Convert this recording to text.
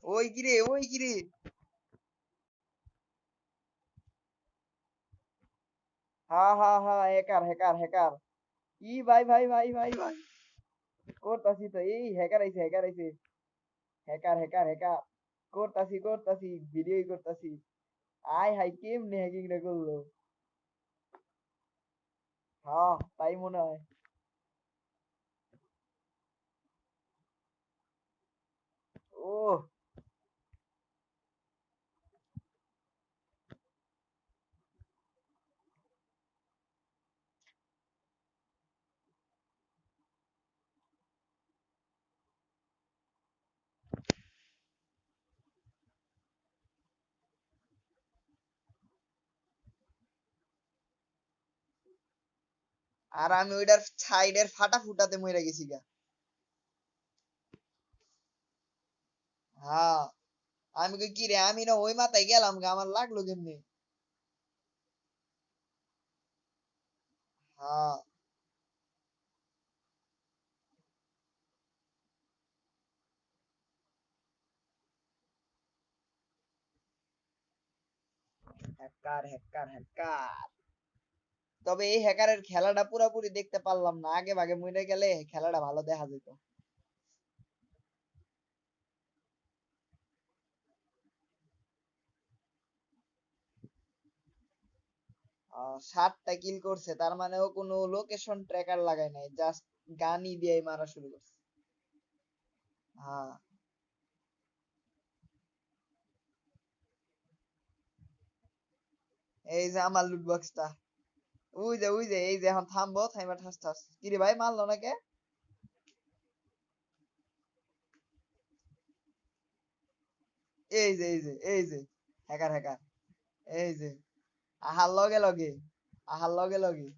ওই কিরে। হ্যাঁ হ্যাঁ হ্যাঁ, হ্যাকার হ্যাকার হ্যাকার। ই ভাই ভাই ভাই ভাই ভাই, করতাছি তো, এই হ্যাকার আইছে হ্যাকার আইছে। হ্যাকার হ্যাকার হ্যাকার, করতাছি করতাছি, ভিডিওই করতাছি। আয় হাই, কেমনে হ্যাকিং টা করলো। হ্যাঁ তাই মনে হয়। ও, আর আমি ওইটার সাইডের ফাটা ফুটাতে মরে গেছি গা। হ্যাঁ, আমি কই কি রে, আমি না ওই মাথায় গেলাম গা, আমার লাগলো কেমনি। হ্যাঁ, হ্যাকার হ্যাকার হ্যাকার। তবে এই হ্যাকারের খেলাটা পুরোপুরি দেখতে পারলাম না, আগে ভাগে মরে গেলে খেলাটা ভালো দেখা যেত। সাতটা কিল করছে, তার মানে ও কোনো লোকেশন ট্র্যাকার লাগায় নাই, জাস্ট গানই দিয়ে মারা শুরু করছে। হ্যাঁ, এই যে আমার লুট বক্সটা। ওই যে এই যে এখন থামবো, থাইমা ঠাস ঠাস। কিরে ভাই, মারলো না কে? এই যে হ্যাকার হ্যাকার। এই যে, আহার লগে লগে, আহার লগে লগে।